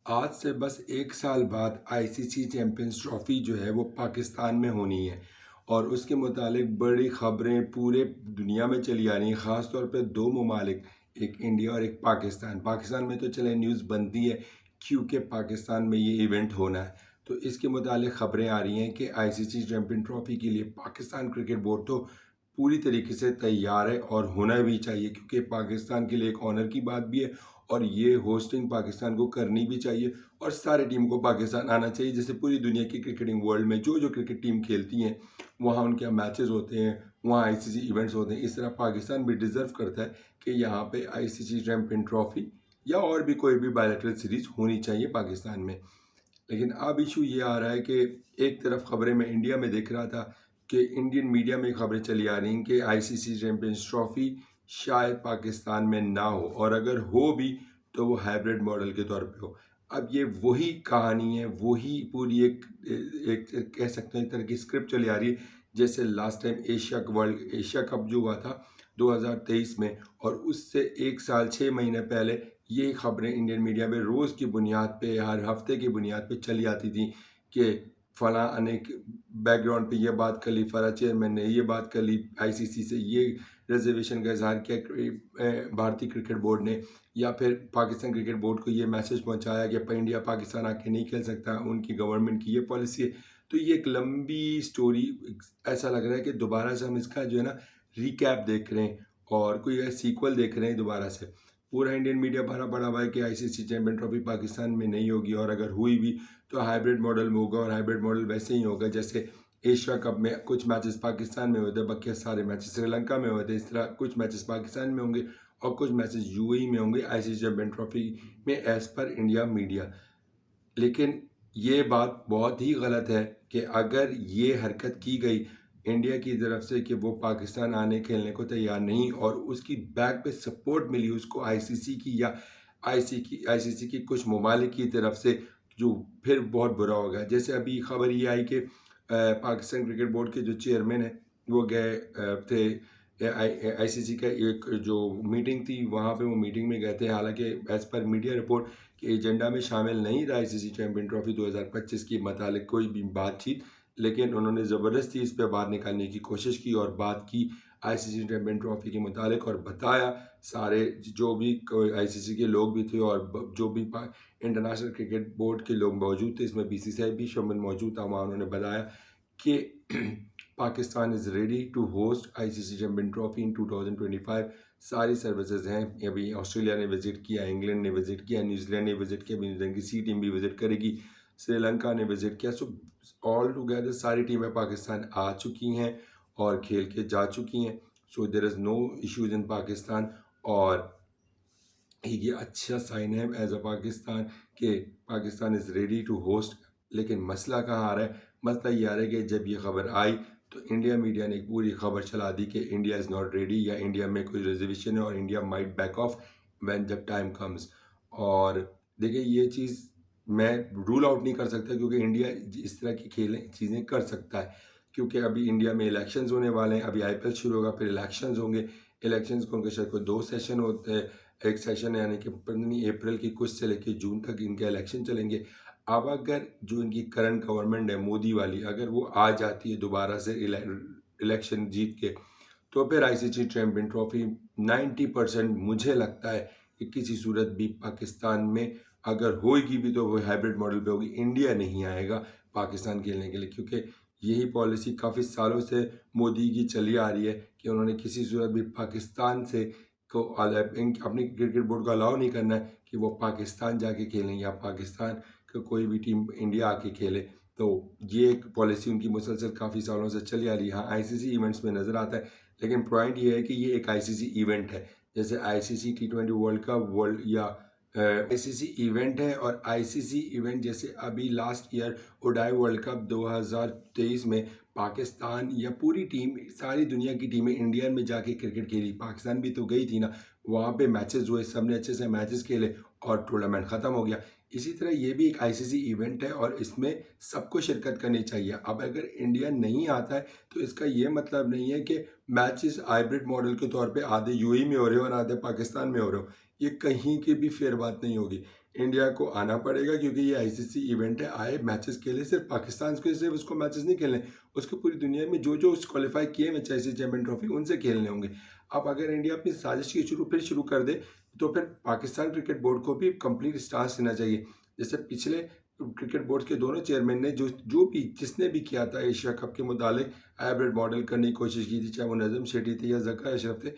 आज से बस 1 साल बाद आईसीसी चैंपियंस ट्रॉफ़ी जो है वो पाकिस्तान में होनी है और उसके मुतालिक बड़ी ख़बरें पूरे दुनिया में चली आ रही हैं। ख़ास तौर पे 2 ममालिक, एक इंडिया और एक पाकिस्तान। पाकिस्तान में तो चलें न्यूज़ बनती है क्योंकि पाकिस्तान में ये इवेंट होना है। तो इसके मुतालिक ख़बरें आ रही हैं कि आईसीसी चैंपियन ट्रॉफ़ी के लिए पाकिस्तान क्रिकेट बोर्ड तो पूरी तरीके से तैयार है और होना भी चाहिए, क्योंकि पाकिस्तान के लिए एक ऑनर की बात भी है और ये होस्टिंग पाकिस्तान को करनी भी चाहिए और सारी टीम को पाकिस्तान आना चाहिए। जैसे पूरी दुनिया की क्रिकेटिंग वर्ल्ड में जो जो क्रिकेट टीम खेलती हैं वहाँ उनके यहाँ मैचेस होते हैं, वहाँ आईसीसी इवेंट्स होते हैं। इस तरह पाकिस्तान भी डिज़र्व करता है कि यहाँ पे आईसीसी चैंपियन ट्रॉफी या और भी कोई भी बायलैटरल सीरीज होनी चाहिए पाकिस्तान में। लेकिन अब इशू ये आ रहा है कि एक तरफ खबरें मैं इंडिया में देख रहा था कि इंडियन मीडिया में खबरें चली आ रही हैं कि आईसीसी चैंपियंस ट्रॉफी शायद पाकिस्तान में ना हो, और अगर हो भी तो वो हाइब्रिड मॉडल के तौर पे हो। अब ये वही कहानी है, वही पूरी एक कह सकते हैं एक तरह की स्क्रिप्ट चली आ रही है, जैसे लास्ट टाइम एशिया कप जो हुआ था 2023 में, और उससे 1 साल 6 महीने पहले ये खबरें इंडियन मीडिया में रोज़ की बुनियाद पे, हर हफ्ते की बुनियाद पे चली आती थी कि फलां अनेक बैकग्राउंड पे ये बात कर ली, फलां चेयरमैन ने ये बात कर ली, आईसीसी से ये रिजर्वेशन का इजहार किया भारतीय क्रिकेट बोर्ड ने, या फिर पाकिस्तान क्रिकेट बोर्ड को ये मैसेज पहुंचाया कि इंडिया पाकिस्तान आके नहीं खेल सकता, उनकी गवर्नमेंट की ये पॉलिसी है। तो ये एक लंबी स्टोरी, ऐसा लग रहा है कि दोबारा से हम इसका जो है ना रिकैप देख रहे हैं और कोई सीक्वल देख रहे हैं दोबारा से। पूरा इंडियन मीडिया भरा पड़ा हुआ है कि आईसीसी चैंपियन ट्रॉफी पाकिस्तान में नहीं होगी, और अगर हुई भी तो हाइब्रिड मॉडल में होगा, और हाइब्रिड मॉडल वैसे ही होगा जैसे एशिया कप में कुछ मैचेस पाकिस्तान में हुए थे, बाकी सारे मैचेस श्रीलंका में हुए थे। इस तरह कुछ मैचेस पाकिस्तान में होंगे और कुछ मैचेस यूएई में होंगे आईसीसी चैंपियन ट्रॉफी में, एज पर इंडिया मीडिया। लेकिन ये बात बहुत ही गलत है कि अगर ये हरकत की गई इंडिया की तरफ से कि वो पाकिस्तान आने खेलने को तैयार नहीं, और उसकी बैक पे सपोर्ट मिली उसको आईसीसी की या आईसीसी की कुछ ममालिक की तरफ से, जो फिर बहुत बुरा होगा। जैसे अभी खबर ये आई कि पाकिस्तान क्रिकेट बोर्ड के जो चेयरमैन हैं वो गए थे आईसीसी का एक जो मीटिंग थी वहाँ पे, वो मीटिंग में गए थे। हालांकि एज पर मीडिया रिपोर्ट के एजेंडा में शामिल नहीं था आईसीसी चैंपियन ट्रॉफी 2025 की मतलब कोई भी बातचीत, लेकिन उन्होंने ज़बरदस्ती इस पर बात निकालने की कोशिश की और बात की आईसीसी चैंपियन ट्रॉफी के मुतालिक, और बताया सारे जो भी आईसीसी के लोग भी थे और जो भी इंटरनेशनल क्रिकेट बोर्ड के लोग मौजूद थे, इसमें बीसीसीआई भी शामिल मौजूद था, वहाँ उन्होंने बताया कि Pakistan is ready to host ICC champion trophy in 2025। सारी सर्विसेज हैं। अभी ऑस्ट्रेलिया ने विज़िट किया, इंग्लैंड ने विज़िट किया, न्यूजीलैंड ने विज़िट किया, न्यूजीलैंड की सी टीम भी विज़िट करेगी, श्रीलंका ने विज़िट किया। सो ऑल टुगेदर सारी टीमें पाकिस्तान आ चुकी हैं और खेल के जा चुकी हैं। So there is no issues in Pakistan, और ये अच्छा साइन है एज अ पाकिस्तान कि Pakistan is ready to host. लेकिन मसला कहाँ आ रहा है? मसला ये आ रहा है कि जब ये खबर आई तो इंडिया मीडिया ने एक पूरी खबर चला दी कि इंडिया इज़ नॉट रेडी, या इंडिया में कोई रिजर्वेशन है और India might back of when जब टाइम कम्स। और देखिए ये चीज़ मैं रूल आउट नहीं कर सकता, क्योंकि इंडिया इस तरह की खेलें चीज़ें कर सकता है, क्योंकि अभी इंडिया में इलेक्शंस होने वाले हैं। अभी आईपीएल शुरू होगा, फिर इलेक्शंस होंगे। इलेक्शंस को उनके शायद कोई 2 सेशन होते हैं। एक सेशन यानी कि पता नहीं अप्रैल की कुछ से लेकर जून तक इनके इलेक्शन चलेंगे। अब अगर जो इनकी करंट गवर्नमेंट है मोदी वाली, अगर वो आ जाती है दोबारा से इलेक्शन जीत के, तो फिर आईसीसी चैंपियन ट्रॉफी 90% मुझे लगता है कि किसी सूरत भी पाकिस्तान में अगर होगी भी तो वो हाइब्रिड मॉडल पे होगी। इंडिया नहीं आएगा पाकिस्तान खेलने के लिए, क्योंकि यही पॉलिसी काफ़ी सालों से मोदी की चली आ रही है कि उन्होंने किसी सूरत भी पाकिस्तान से को अपनी क्रिकेट बोर्ड को अलाउ नहीं करना है कि वो पाकिस्तान जाके खेलें या पाकिस्तान का कोई भी टीम इंडिया आके खेले। तो ये एक पॉलिसी उनकी मुसलसल काफ़ी सालों से चली आ रही है। हाँ, आईसीसी इवेंट्स में नज़र आता है, लेकिन पॉइंट ये है कि ये एक आईसीसी इवेंट है। जैसे आईसीसी टी20 वर्ल्ड कप वर्ल्ड या आईसीसी इवेंट है, और आईसीसी इवेंट जैसे अभी last year ODI world cup 2023 में पाकिस्तान या पूरी टीम, सारी दुनिया की टीमें इंडिया में जाके क्रिकेट खेली, पाकिस्तान भी तो गई थी ना। वहाँ पे मैचेस हुए, सबने अच्छे से मैचेस खेले और टूर्नामेंट ख़त्म हो गया। इसी तरह ये भी एक आईसीसी इवेंट है और इसमें सबको शिरकत करनी चाहिए। अब अगर इंडिया नहीं आता है तो इसका ये मतलब नहीं है कि मैचेस हाइब्रिड मॉडल के तौर पे आधे यूएई में हो रहे हो और आधे पाकिस्तान में हो रहे हो। ये कहीं की भी फेयर बात नहीं होगी। इंडिया को आना पड़ेगा क्योंकि ये आईसीसी इवेंट है। आए मैचेस खेले, सिर्फ पाकिस्तान के सिर्फ उसको मैचेस नहीं खेलने, उसको पूरी दुनिया में जो जो क्वालिफाई किए मैच आईसीसी चैंपियन ट्रॉफी उनसे खेलने होंगे। अब अगर इंडिया अपनी साजिश की शुरू कर दे तो फिर पाकिस्तान क्रिकेट बोर्ड को भी कंप्लीट स्टांस लेना चाहिए। जैसे पिछले क्रिकेट बोर्ड के दोनों चेयरमैन ने जो भी जिसने भी किया था एशिया कप के मुतालिक हाइब्रिड मॉडल करने की कोशिश की थी, चाहे वो नजम शेट्टी थे या जका अशरफ थे,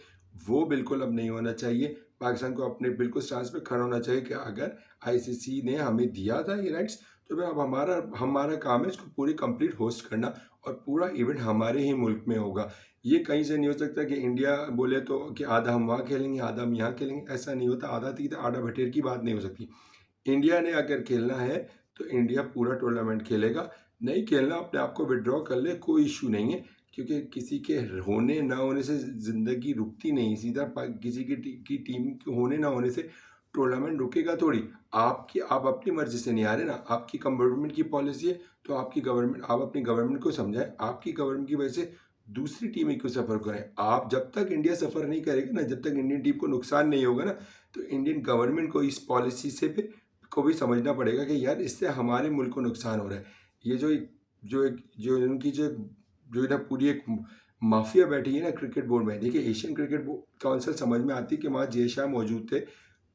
वो बिल्कुल अब नहीं होना चाहिए। पाकिस्तान को अपने बिल्कुल स्टांस पे खड़ा होना चाहिए कि अगर आईसीसी ने हमें दिया था ये राइट्स, तो फिर अब हमारा काम है इसको पूरी कंप्लीट होस्ट करना और पूरा इवेंट हमारे ही मुल्क में होगा। ये कहीं से नहीं हो सकता कि इंडिया बोले तो कि आधा हम वहाँ खेलेंगे आधा हम यहाँ खेलेंगे, ऐसा नहीं होता। आधा तीधा आधा भटेर की बात नहीं हो सकती। इंडिया ने अगर खेलना है तो इंडिया पूरा टूर्नामेंट खेलेगा, नहीं खेलना अपने आप को विड्रॉ कर ले, कोई इशू नहीं है। क्योंकि किसी के होने ना होने से ज़िंदगी रुकती नहीं, सीधा किसी की टीम के होने ना होने से टूर्नामेंट रुकेगा थोड़ी। आप अपनी मर्जी से नहीं आ रहे ना, आपकी गवर्नमेंट की पॉलिसी है तो आप अपनी गवर्नमेंट को समझाएं। आपकी गवर्नमेंट की वजह से दूसरी टीमें क्यों सफ़र करें। आप जब तक इंडिया सफ़र नहीं करेगी ना, जब तक इंडियन टीम को नुकसान नहीं होगा ना, तो इंडियन गवर्नमेंट को इस पॉलिसी से भी समझना पड़ेगा कि यार इससे हमारे मुल्क को नुकसान हो रहा है। ये जो इनकी जो ना पूरी एक माफिया बैठी है ना क्रिकेट बोर्ड में। देखिए एशियन क्रिकेट काउंसिल समझ में आती कि वहाँ जय शाह मौजूद थे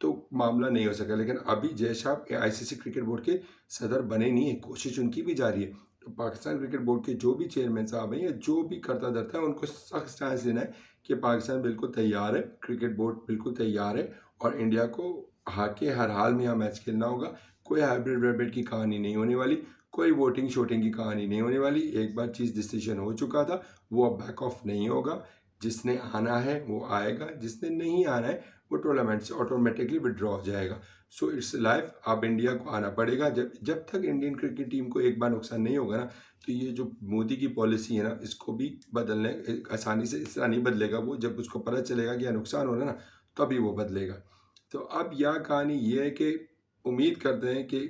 तो मामला नहीं हो सका, लेकिन अभी Jay Shah ICC cricket board के सदर बने नहीं है, कोशिश उनकी भी जारी है। तो पाकिस्तान क्रिकेट बोर्ड के जो भी चेयरमैन साहब हैं या जो भी करता धरता है, उनको सख्त स्टैंड लेना है कि पाकिस्तान बिल्कुल तैयार है, क्रिकेट बोर्ड बिल्कुल तैयार है और इंडिया को हाके हर हाल में यहाँ मैच खेलना होगा। कोई हाइब्रिड वाइब्रिड की कहानी नहीं होने वाली, कोई वोटिंग शोटिंग की कहानी नहीं होने वाली। एक बार चीज़ डिसीजन हो चुका था, वो अब बैक ऑफ नहीं होगा। जिसने आना है वो आएगा, जिसने नहीं आना है वो टूर्नामेंट से ऑटोमेटिकली विड्रॉ हो जाएगा। So it's life. अब इंडिया को आना पड़ेगा। जब तक इंडियन क्रिकेट टीम को एक बार नुकसान नहीं होगा ना, तो ये जो मोदी की पॉलिसी है ना, इसको भी बदलने आसानी से इस तरह नहीं बदलेगा। वो जब उसको पता चलेगा कि यह नुकसान हो रहा है ना, तभी वो बदलेगा। तो अब यह कहानी ये है कि उम्मीद करते हैं कि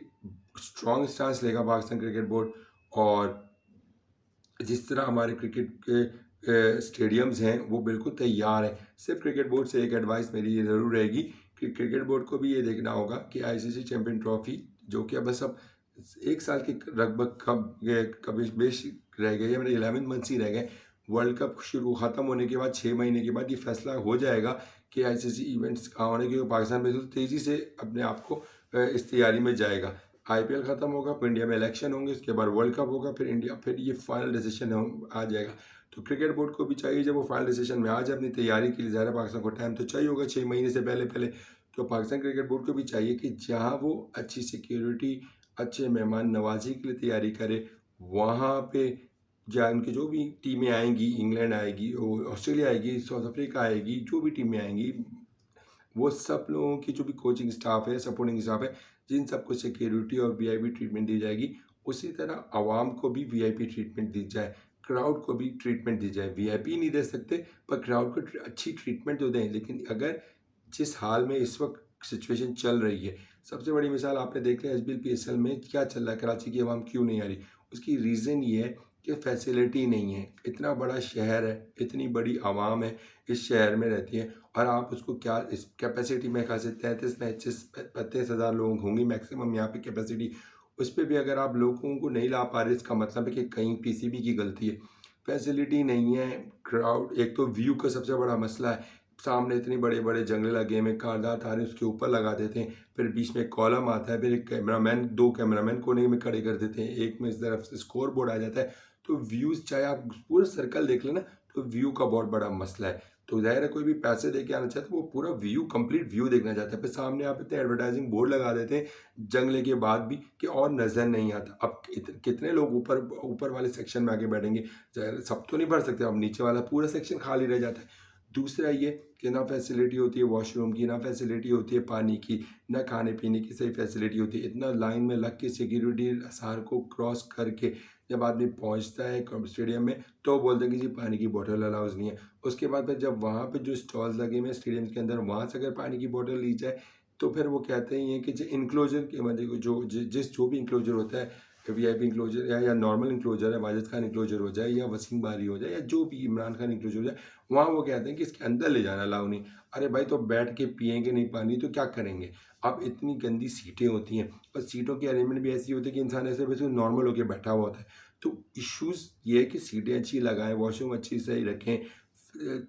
स्ट्रॉन्ग स्टांस लेगा पाकिस्तान क्रिकेट बोर्ड, और जिस तरह हमारे क्रिकेट के स्टेडियम्स हैं वो बिल्कुल तैयार हैं। सिर्फ क्रिकेट बोर्ड से एक एडवाइस मेरी ये ज़रूर रहेगी कि क्रिकेट बोर्ड को भी ये देखना होगा कि आईसीसी चैम्पियन ट्रॉफी, जो कि बस अब एक साल के लगभग कभी बेश रह गए है, मेरे 11 मंथ्स ही रह गए। वर्ल्ड कप शुरू ख़त्म होने के बाद 6 महीने के बाद ये फैसला हो जाएगा कि आईसीसी इवेंट्स कहाँ होने, क्योंकि पाकिस्तान बिल्कुल तेज़ी से अपने आप को इस तैयारी में जाएगा। आईपीएल ख़त्म होगा, फिर इंडिया में इलेक्शन होंगे, उसके बाद वर्ल्ड कप होगा, फिर ये फाइनल डिसीजन आ जाएगा। तो क्रिकेट बोर्ड को भी चाहिए जब वो फाइनल डिसीजन में आ जाए अपनी तैयारी के लिए, ज़्यादा पाकिस्तान को टाइम तो चाहिए होगा 6 महीने से पहले। तो पाकिस्तान क्रिकेट बोर्ड को भी चाहिए कि जहाँ वो अच्छी सिक्योरिटी, अच्छे मेहमान नवाजी के लिए तैयारी करे, वहाँ पे जहाँ उनकी जो भी टीमें आएंगी, इंग्लैंड आएगी, ऑस्ट्रेलिया आएगी, साउथ अफ्रीका आएगी, जो भी टीमें आएंगी, वो सब लोगों की जो भी कोचिंग स्टाफ है, सपोर्टिंग स्टाफ है, जिन सबको सिक्योरिटी और वीआईपी ट्रीटमेंट दी जाएगी, उसी तरह आवाम को भी वीआईपी ट्रीटमेंट दी जाए, क्राउड को भी ट्रीटमेंट दी जाए। वीआईपी नहीं दे सकते पर क्राउड को अच्छी ट्रीटमेंट तो दें। लेकिन अगर जिस हाल में इस वक्त सिचुएशन चल रही है, सबसे बड़ी मिसाल आपने देख लिया एचबीएल पीएसएल में क्या चल रहा है, कराची की आवाम क्यों नहीं आ रही। उसकी रीज़न ये है कि फैसिलिटी नहीं है। इतना बड़ा शहर है, इतनी बड़ी आवाम है इस शहर में रहती है, और आप उसको क्या इस कैपेसिटी में खासे 35,000 लोग होंगे मैक्सिमम यहाँ पे कैपेसिटी, उस पर भी अगर आप लोगों को नहीं ला पा रहे, इसका मतलब है कि कहीं पीसीबी की गलती है। फैसिलिटी नहीं है, क्राउड, एक तो व्यू का सबसे बड़ा मसला है। सामने इतने बड़े बड़े जंगले लगे हुए, कारदार तारे उसके ऊपर लगा देते हैं, फिर बीच में कॉलम आता है, फिर एक कैमरामैन, 2 कैमरामैन कोने में खड़े कर देते हैं, एक में इस तरफ से स्कोर बोर्ड आ जाता है। तो व्यूज़ चाहे आप पूरा सर्कल देख लेना, तो व्यू का बहुत बड़ा मसला है। तो ज़ाहिर है कोई भी पैसे दे के आना चाहता है वो पूरा व्यू, कंप्लीट व्यू देखना चाहता है। फिर सामने आप इतने एडवर्टाइजिंग बोर्ड लगा देते हैं जंगले के बाद भी कि और नज़र नहीं आता। अब कितने लोग ऊपर वाले सेक्शन में आके बैठेंगे, ज़ाहिर सब तो नहीं भर सकते, अब नीचे वाला पूरा सेक्शन खाली रह जाता है। दूसरा ये कि ना फैसिलिटी होती है वॉशरूम की, ना फैसिलिटी होती है पानी की, ना खाने पीने की सही फैसिलिटी होती है। इतना लाइन में लग के सिक्योरिटी असार को क्रॉस करके जब आदमी पहुंचता है स्टेडियम में, तो बोलते हैं कि जी पानी की बोतल अलाउज नहीं है। उसके बाद फिर जब वहाँ पे जो स्टॉल्स लगे हुए हैं स्टेडियम के अंदर, वहाँ से अगर पानी की बोतल ली जाए तो फिर वो कहते ही हैं कि जो इनक्लोजर के मतलब जो भी इंक्लोजर होता है वीआईपी इंक्लोजर या नॉर्मल इंक्लोजर है, वाजिद खान इंक्लोजर हो जाए या वसीम बारी हो जाए या जो भी इमरान खान इंक्लोजर हो जाए, वहाँ वो कहते हैं कि इसके अंदर ले जाना अलाउ नहीं। अरे भाई, तो बैठ के पियेंगे नहीं पानी तो क्या करेंगे? अब इतनी गंदी सीटें होती हैं और सीटों की अरेंजमेंट भी ऐसी होती है कि इंसान ऐसे वैसे नॉर्मल होकर बैठा हुआ होता है। तो इश्यूज़ ये है कि सीटें अच्छी लगाएं, वॉशरूम अच्छी सही रखें,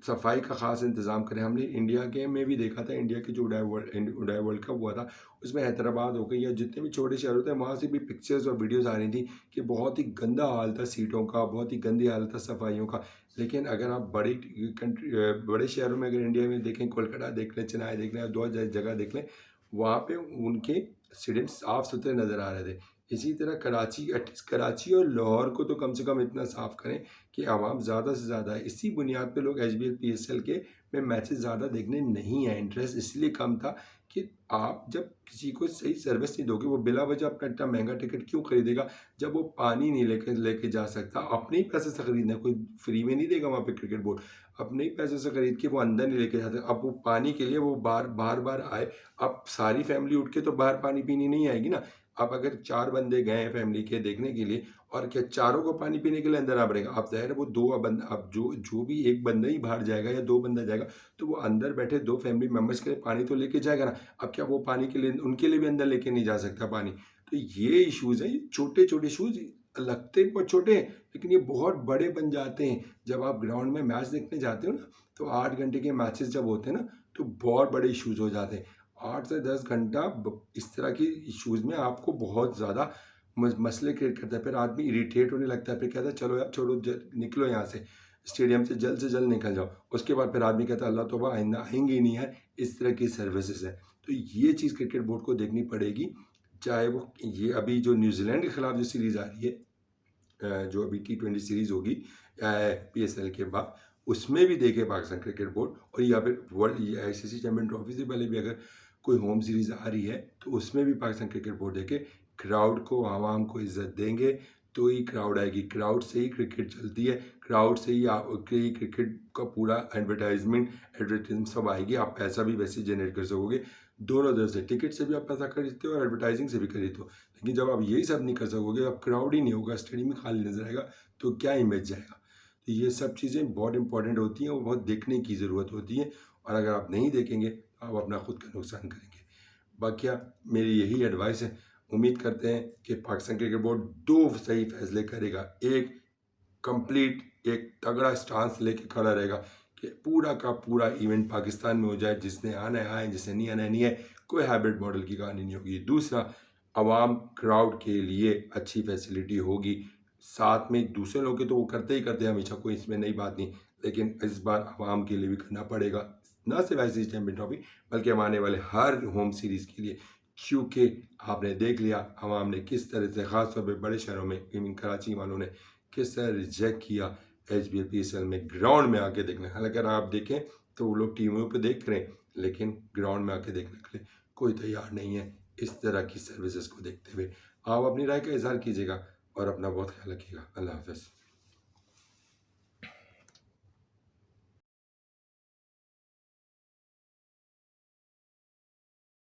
सफाई का ख़ास इंतज़ाम करें। हमने इंडिया के में भी देखा था, इंडिया के जो उडाई वर्ल्ड कप हुआ था, उसमें हैदराबाद हो गई या जितने भी छोटे शहर होते हैं, वहाँ से भी पिक्चर्स और वीडियोस आ रही थी कि बहुत ही गंदा हाल था सीटों का, बहुत ही गंदी हालत था सफाइयों का। लेकिन अगर आप बड़ी कंट्री बड़े शहरों में अगर इंडिया में देखें, कोलकाता देख लें, चेन्नई देख लें, दो जगह देख लें, वहाँ पे उनके स्टेडियम साफ सुथरे नज़र आ रहे थे। इसी तरह कराची, एटलीस्ट कराची और लाहौर को तो कम से कम इतना साफ़ करें कि आवाम ज़्यादा से ज़्यादा है। इसी बुनियाद पे लोग एचबीएल पीएसएल के में मैचेस ज़्यादा देखने नहीं आए। इंटरेस्ट इसलिए कम था कि आप जब किसी को सही सर्विस नहीं दोगे, वो बिला वजह अपना इतना महंगा टिकट क्यों खरीदेगा जब वो पानी नहीं लेके लेके जा सकता। अपने ही पैसे से खरीदना है, कोई फ्री में नहीं देगा वहाँ पे क्रिकेट बोर्ड। अपने ही पैसे से खरीद के वो अंदर नहीं लेके जाते। अब वो पानी के लिए वो बार बार बार आए। अब सारी फैमिली उठ के तो बाहर पानी पीने नहीं आएगी ना। अब अगर 4 बंदे गए हैं फैमिली के देखने के लिए और क्या चारों को पानी पीने के लिए अंदर आना पड़ेगा? अब ज़ाहिर है वो 2 बंद अब जो भी 1 बंदा ही बाहर जाएगा या 2 बंदा जाएगा, तो वो अंदर बैठे 2 फैमिली मेंबर्स के लिए पानी तो लेके जाएगा ना। अब क्या वो पानी के लिए उनके लिए भी अंदर लेके नहीं जा सकता पानी? तो ये इश्यूज़ हैं, ये छोटे-छोटे इश्यूज़ लगते बहुत छोटे हैं, लेकिन ये बहुत बड़े बन जाते हैं। जब आप ग्राउंड में मैच देखने जाते हो ना, तो 8 घंटे के मैचेस जब होते हैं ना, तो बहुत बड़े इश्यूज़ हो जाते हैं। 8 से 10 घंटा इस तरह की इश्यूज़ में आपको बहुत ज़्यादा मसले क्रिएट करता है। फिर आदमी इरिटेट होने लगता है, फिर कहता है चलो यार छोड़ो, निकलो यहाँ से, स्टेडियम से जल्द निकल जाओ। उसके बाद फिर आदमी कहता है अल्लाह तौबा, आइंदा आएंगे ही नहीं यार। इस तरह की सर्विसेज है। तो ये चीज़ क्रिकेट बोर्ड को देखनी पड़ेगी। चाहे वो ये अभी जो न्यूजीलैंड के खिलाफ जो सीरीज़ आ रही है, जो अभी T20 सीरीज़ होगी पीएसएल के बाद, उसमें भी देखे पाकिस्तान क्रिकेट बोर्ड, और या फिर वर्ल्ड ये आईसीसी चैंपियन ट्रॉफी से पहले भी अगर कोई होम सीरीज़ आ रही है तो उसमें भी पाकिस्तान क्रिकेट बोर्ड देखे। क्राउड को, आवाम को इज्जत देंगे तो ही क्राउड आएगी। क्राउड से ही क्रिकेट चलती है, क्राउड से ही आपके क्रिकेट का पूरा एडवर्टाइजमेंट सब आएगी। आप पैसा भी वैसे जनरेट कर सकोगे, दोनों तरफ से, टिकट से भी आप पैसा खरीदते हो और एडवर्टाइजिंग से भी खरीदते हो। लेकिन जब आप यही सब नहीं कर सकोगे, अब क्राउड ही नहीं होगा, स्टेडियम में खाली नजर आएगा, तो क्या इमेज जाएगा? तो ये सब चीज़ें बहुत इंपॉर्टेंट होती हैं, वो बहुत देखने की ज़रूरत होती है, और अगर आप नहीं देखेंगे तो आप अपना खुद का नुकसान करेंगे। बाकी मेरी यही एडवाइस है। उम्मीद करते हैं कि पाकिस्तान क्रिकेट बोर्ड 2 सही फैसले करेगा। एक कंप्लीट एक तगड़ा स्टांस लेके खड़ा रहेगा कि पूरा का पूरा इवेंट पाकिस्तान में हो जाए, जिसने आना है आए, जिसने नहीं आना है नहीं है, कोई हाइब्रिड मॉडल की कहानी नहीं होगी। दूसरा, आवाम क्राउड के लिए अच्छी फैसिलिटी होगी। साथ में दूसरे लोग के तो वो करते ही करते हैं हमेशा, कोई इसमें नई बात नहीं, लेकिन इस बार आवाम के लिए भी करना पड़ेगा। न सिर्फ ऐसी चैम्पियन ट्रॉफी, बल्कि हम आने वाले हर होम सीरीज़ के लिए, क्योंकि आपने देख लिया आवाम ने किस तरह से, ख़ासतौर पर बड़े शहरों में, मीन कराची वालों ने किस तरह रिजेक्ट किया एचबीएल पीएसएल में ग्राउंड में आके देखना। हालांकि अगर आप देखें तो वो लोग टीमों पे देख रहे हैं, लेकिन ग्राउंड में आके देखने के लिए कोई तैयार नहीं है इस तरह की सर्विसेज को देखते हुए। आप अपनी राय का इजहार कीजिएगा और अपना बहुत ख्याल रखिएगा। अल्लाह हाफ़िज़।